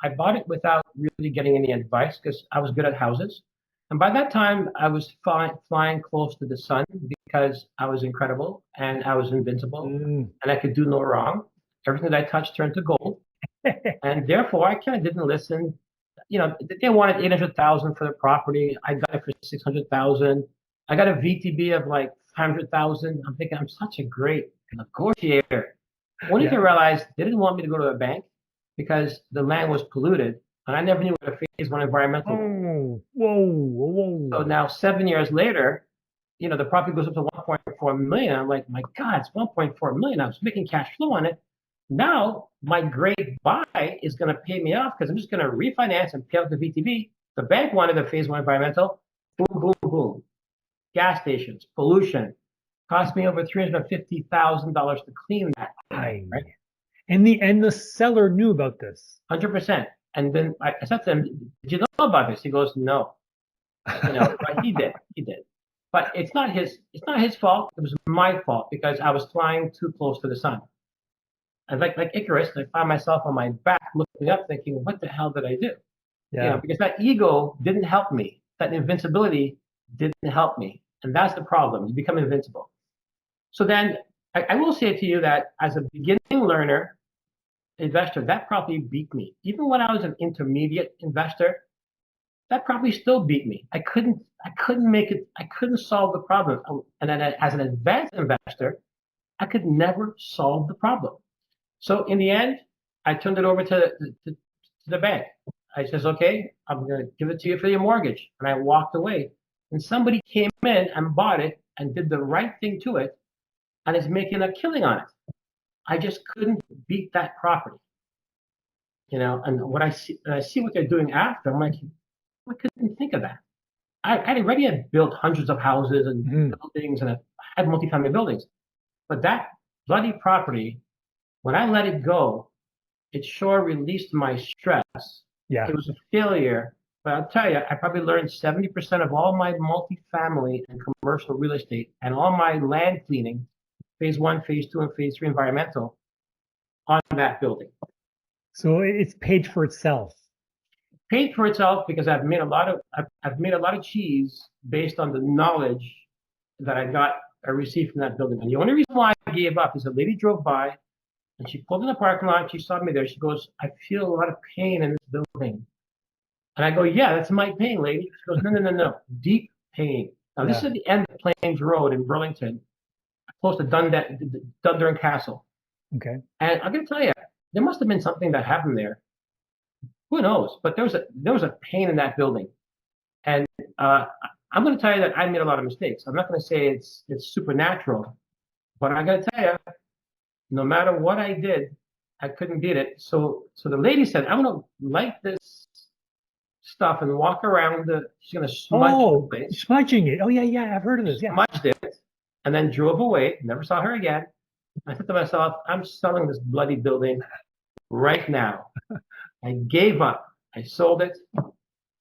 I bought it without really getting any advice because I was good at houses. And by that time, I was flying close to the sun because I was incredible and I was invincible and I could do no wrong. Everything that I touched turned to gold. And therefore, I kind of didn't listen. They wanted 800,000 for the property. I got it for 600,000. I got a VTB of like 500,000. I'm thinking I'm such a great negotiator. Only to realize they didn't want me to go to the bank because the land was polluted, and I never knew what a phase one environmental was. Whoa. So now 7 years later, the property goes up to 1.4 million. I'm like, my God, it's 1.4 million. I was making cash flow on it. Now my great buy is going to pay me off because I'm just going to refinance and pay off the VTB. The bank wanted a phase one environmental. Boom, boom, boom. Gas stations, pollution. Cost me over $350,000 to clean that. Right? And the seller knew about this. 100%. And then I said to him, "Did you know about this?" He goes, "No." But he did. He did. But it's not his fault. It was my fault because I was flying too close to the sun. And like Icarus, I found myself on my back looking up thinking, what the hell did I do? Because that ego didn't help me. That invincibility didn't help me. And that's the problem. You become invincible. So then I will say to you that as a beginning learner, investor, that probably beat me. Even when I was an intermediate investor, that probably still beat me. I couldn't make it. I couldn't solve the problem. And then as an advanced investor, I could never solve the problem. So in the end, I turned it over to the bank. I says, okay, I'm going to give it to you for your mortgage. And I walked away. And somebody came in and bought it and did the right thing to it and is making a killing on it. I just couldn't beat that property. And what I see what they're doing after, I'm like, I couldn't think of that. I already had built hundreds of houses and buildings, and I had multifamily buildings. But that bloody property, when I let it go, it sure released my stress. Yeah. It was a failure, but I'll tell you, I probably learned 70% of all my multifamily and commercial real estate and all my land cleaning, phase one, phase two, and phase three environmental, on that building. So it's paid for itself. Paid for itself because I've made a lot of cheese based on the knowledge that I received from that building. And the only reason why I gave up is a lady drove by and she pulled in the parking lot. She saw me there. She goes, "I feel a lot of pain in this building." And I go, "Yeah, that's my pain, lady." She goes, No. Deep pain. Now, this is at the end of Plains Road in Burlington, close to Dundurn Castle. Okay. And I'm going to tell you, there must have been something that happened there. Who knows? But there was a pain in that building. And I'm going to tell you that I made a lot of mistakes. I'm not going to say it's supernatural, but I got to tell you, no matter what I did, I couldn't beat it. So the lady said, I'm gonna light this stuff and walk around she's gonna smudge the place. Smudging it. Oh yeah, I've heard of this. Yeah. Smudged it and then drove away, never saw her again. I said to myself, I'm selling this bloody building right now. I gave up. I sold it,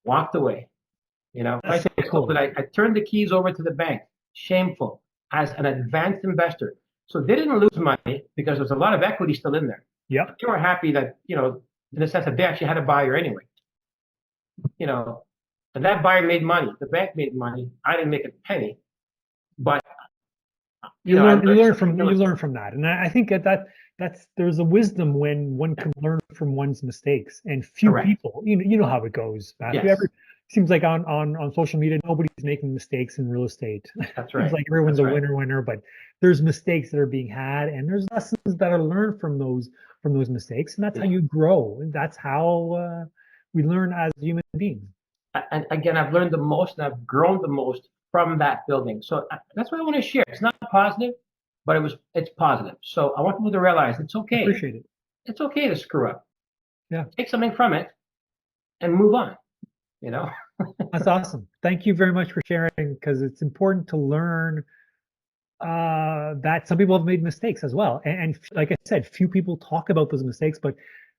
walked away. I That's so cool. I turned the keys over to the bank. Shameful. As an advanced investor. So they didn't lose money because there's a lot of equity still in there. Yep. They were happy that, in the sense that they actually had a buyer anyway. And that buyer made money. The bank made money. I didn't make a penny. But you learn from that. And I think that's there's a wisdom when one can learn from one's mistakes. And few Correct. people, you know how it goes, Matt. Yes. Seems like on social media, nobody's making mistakes in real estate. That's right. Seems like everyone's That's a winner, but there's mistakes that are being had, and there's lessons that are learned from those mistakes, and that's how you grow. And that's how we learn as human beings. And again, I've learned the most, and I've grown the most from that building. So that's what I want to share. It's not positive, but it's positive. So I want people to realize it's okay. Appreciate it. It's okay to screw up. Yeah. Take something from it and move on. That's awesome. Thank you very much for sharing, because it's important to learn that some people have made mistakes as well. And like I said, few people talk about those mistakes, but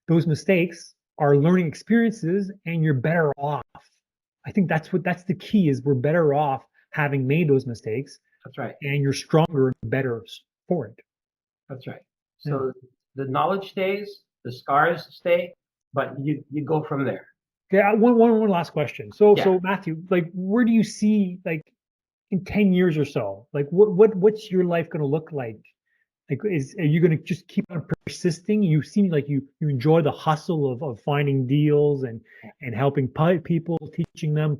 those mistakes are learning experiences, and you're better off. I think that's the key is we're better off having made those mistakes. That's right. And you're stronger and better for it. That's right. So the knowledge stays, the scars stay, but you go from there. Yeah, one last question. So Mathew, like, where do you see, like, in 10 years or so, like, what's your life going to look like? Like, are you going to just keep on persisting? You seem like you enjoy the hustle of finding deals and helping people, teaching them.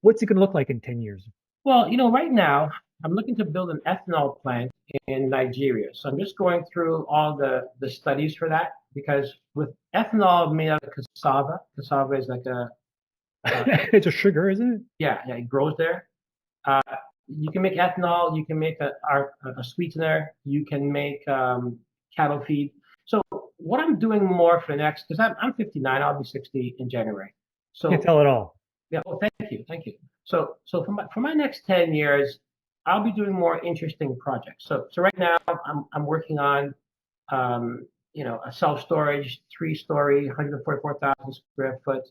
What's it going to look like in 10 years? Well, right now I'm looking to build an ethanol plant in Nigeria. So I'm just going through all the studies for that, because with ethanol made out of cassava is like it's a sugar, isn't it? Yeah, it grows there. You can make ethanol, you can make a sweetener, you can make cattle feed. So what I'm doing more for the next, because I'm 59, I'll be 60 in January. So you can't tell it all. Yeah, well, thank you. So for my next 10 years, I'll be doing more interesting projects. So right now I'm working on a self-storage 3-story, 144,000 square foot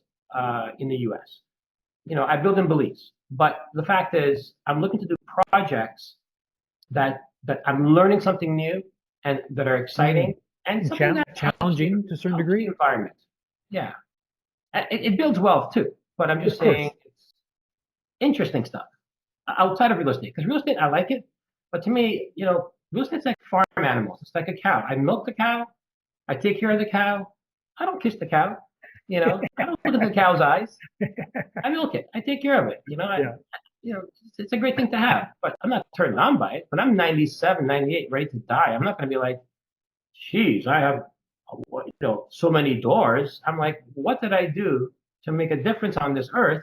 in the US. I build in Belize, but the fact is I'm looking to do projects that I'm learning something new and that are exciting and something that's challenging to a certain degree. The environment. Yeah. It builds wealth too, but I'm just saying it's interesting stuff outside of real estate. Because real estate, I like it, but to me, real estate's like farm animals. It's like a cow. I milk the cow, I take care of the cow. I don't kiss the cow. I don't look at the cow's eyes. I milk it. I take care of it. It's a great thing to have, but I'm not turned on by it. But I'm 97, 98, ready to die. I'm not going to be like, geez, I have, so many doors. I'm like, what did I do to make a difference on this earth?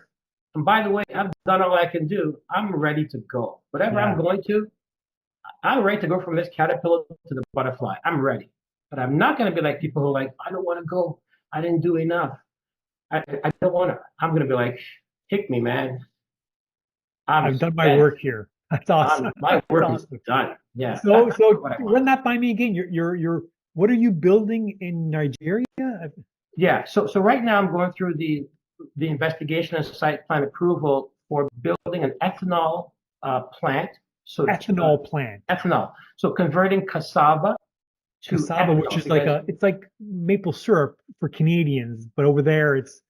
And by the way, I've done all I can do. I'm ready to go. Whatever I'm going to, I'm ready to go from this caterpillar to the butterfly. I'm ready. But I'm not going to be like people who are like, I don't want to go. I didn't do enough. I don't want to. I'm going to be like, pick me, man. I've done my work here. That's awesome. My work is done. Yeah. So run that by me again. You're what are you building in Nigeria? Yeah. So right now I'm going through the investigation and site plan approval for building an ethanol plant. So plant. Ethanol. So converting cassava to cassava, ethanol, which is it's like maple syrup for Canadians, but over there it's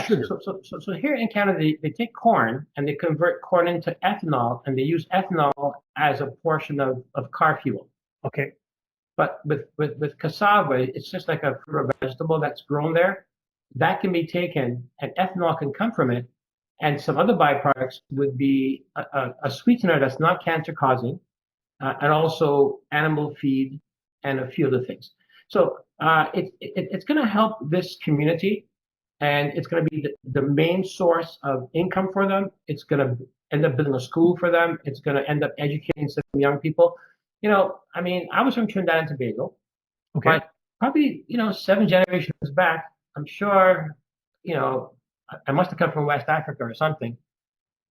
sugar. So here in Canada, they take corn and they convert corn into ethanol, and they use ethanol as a portion of car fuel. Okay. But with cassava, it's just like a fruit or vegetable that's grown there. That can be taken, and ethanol can come from it. And some other byproducts would be a sweetener that's not cancer causing, and also animal feed and a few other things. So it's going to help this community, and it's going to be the main source of income for them. It's going to end up building a school for them. It's going to end up educating some young people. I mean, I was from Trinidad and Tobago, Okay. but probably, 7 generations back, I'm sure, you know, I must have come from West Africa or something.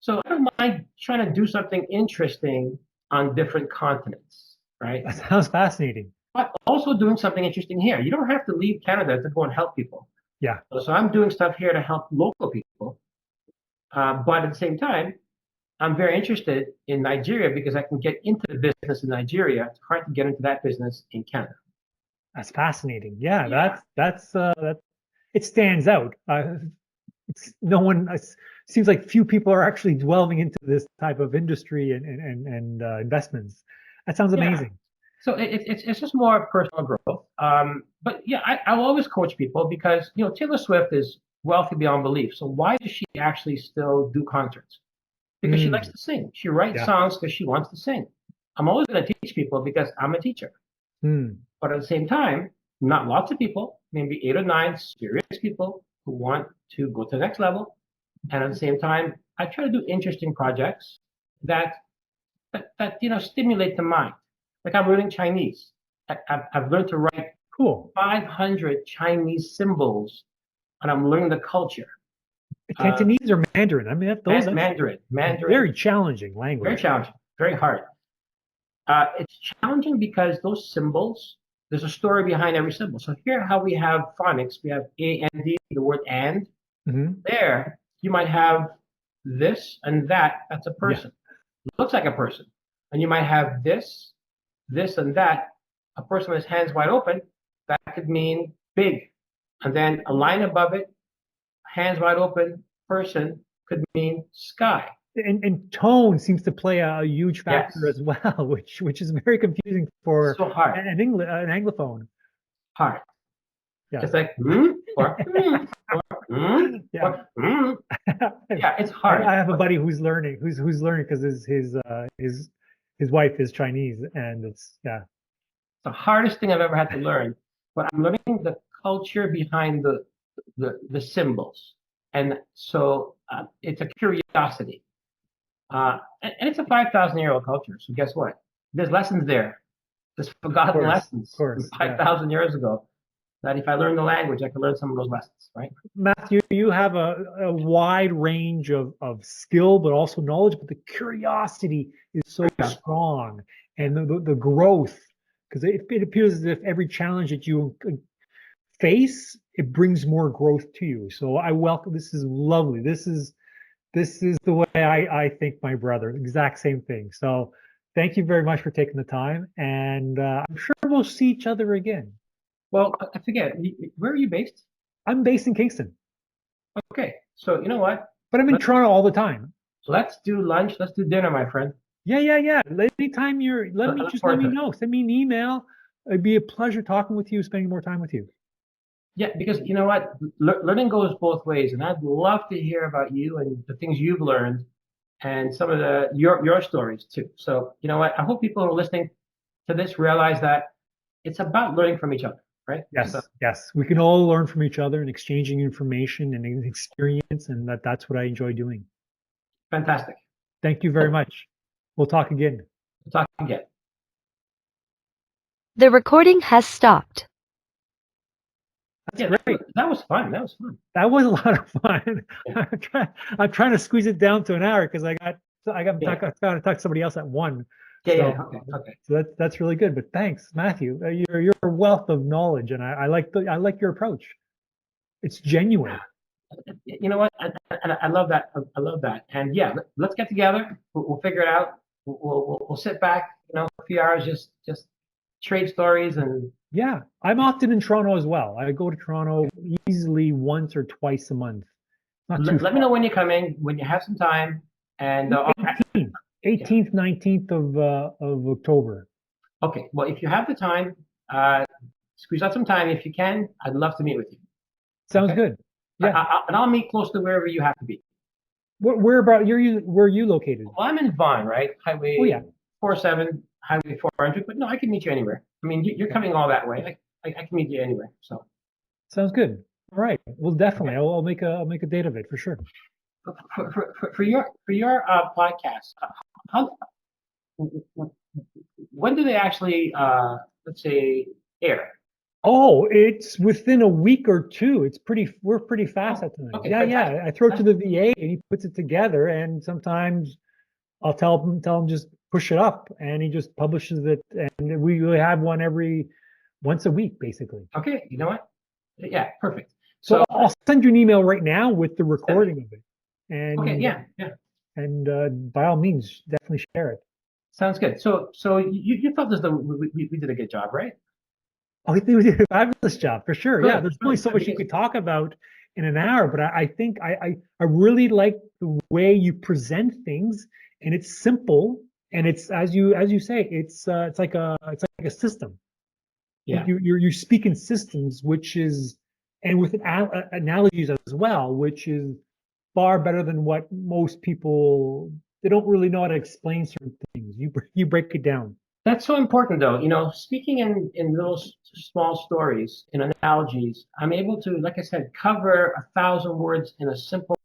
So I don't mind trying to do something interesting on different continents, right? That sounds fascinating. But also doing something interesting here. You don't have to leave Canada to go and help people. Yeah. So I'm doing stuff here to help local people. But at the same time, I'm very interested in Nigeria because I can get into the business in Nigeria. It's hard to get into that business in Canada. That's fascinating. Yeah, Yeah. that it stands out. No one seems like few people are actually delving into this type of industry and investments. That sounds Yeah. amazing. So it's just more personal growth. But yeah, I will always coach people because Taylor Swift is wealthy beyond belief. So why does she actually still do concerts? Because she likes to sing. She writes songs because she wants to sing. I'm always going to teach people because I'm a teacher. But at the same time, not lots of people, maybe 8 or 9 serious people who want to go to the next level. And at the same time, I try to do interesting projects that stimulate the mind. Like I'm learning Chinese. I've learned to write 500 Chinese symbols, and I'm learning the culture. Cantonese or Mandarin? I mean, Mandarin. Very challenging language. Very challenging. Very hard. It's challenging because those symbols, there's a story behind every symbol. So here, how we have phonics, we have A and D, the word and. There, you might have this and that. That's a person. It looks like a person. And you might have this, and that. A person with his hands wide open, that could mean big. And then a line above it, hands wide open, person, could mean sky. And tone seems to play a huge factor as well, which is very confusing for so hard. an Anglophone. Hard. Yeah. It's like yeah, it's hard. I have a buddy who's learning because his wife is Chinese, and it's the hardest thing I've ever had to learn. But I'm learning the culture behind the symbols, and so it's a curiosity. And it's a 5,000-year-old culture. So guess what? There's lessons there. There's forgotten lessons from 5,000 years ago. That if I learn the language, I can learn some of those lessons, right? Mathew, you have a wide range of skill, but also knowledge. But the curiosity is so strong, and the growth, because it appears as if every challenge that you face, it brings more growth to you. So I welcome. This is lovely. This is the way I think, my brother. Exact same thing. So thank you very much for taking the time, and I'm sure we'll see each other again. Well, I forget. Where are you based? I'm based in Kingston. Okay, so you know what? But I'm in Toronto all the time. Let's do lunch. Let's do dinner, my friend. Yeah. Anytime let me know. Send me an email. It'd be a pleasure talking with you, spending more time with you. Yeah, because you know what? Learning goes both ways, and I'd love to hear about you and the things you've learned, and some of your stories too. So you know what? I hope people who are listening to this realize that it's about learning from each other. Right? Yes. We can all learn from each other and exchanging information and experience, and that's what I enjoy doing. Fantastic. Thank you very much. We'll talk again. The recording has stopped. That's great. That was fun. That was a lot of fun. Yeah. I'm trying to squeeze it down to an hour because I got to talk to somebody else at 1. Okay. So that's really good. But thanks, Mathew. You're a wealth of knowledge, and I like your approach. It's genuine. You know what? I love that. I love that. And yeah, let's get together. We'll figure it out. We'll sit back. A few hours, just trade stories and. Yeah, I'm often in Toronto as well. I go to Toronto easily once or twice a month. Let me know when you're coming, when you have some time, and. 18th, 19th of October. Okay. Well, if you have the time, squeeze out some time. If you can, I'd love to meet with you. Sounds good. Yeah. And I'll meet close to wherever you have to be. Where are you located? Well, I'm in Vaughan, right? Highway 47, Highway 400. But no, I can meet you anywhere. I mean, you're coming all that way. I can meet you anywhere. So. Sounds good. All right. Well, definitely. I'll make a date of it for sure. For your podcast, when do they actually, let's say, air? Oh, it's within a week or two. We're pretty fast at times. Okay, Yeah, fantastic. yeah. I throw it to the VA and he puts it together, and sometimes I'll tell him just push it up, and he just publishes it, and we really have one once a week, basically. Okay, you know what? Yeah, perfect. So I'll send you an email right now with the recording of it. And okay, yeah. And by all means, definitely share it. Sounds good. So you felt as though we did a good job, right? Oh, I think we did a fabulous job for sure. Good, Yeah, there's only good, so much you could talk about in an hour, but I think I really like the way you present things, and it's simple, and it's as you say, it's like a system. Yeah. You speak in systems, which is, and with analogies as well, which is far better than what most people, they don't really know how to explain certain things. You break it down. That's so important, though. You know, speaking in little small stories, in analogies, I'm able to, like I said, cover 1,000 words in a simple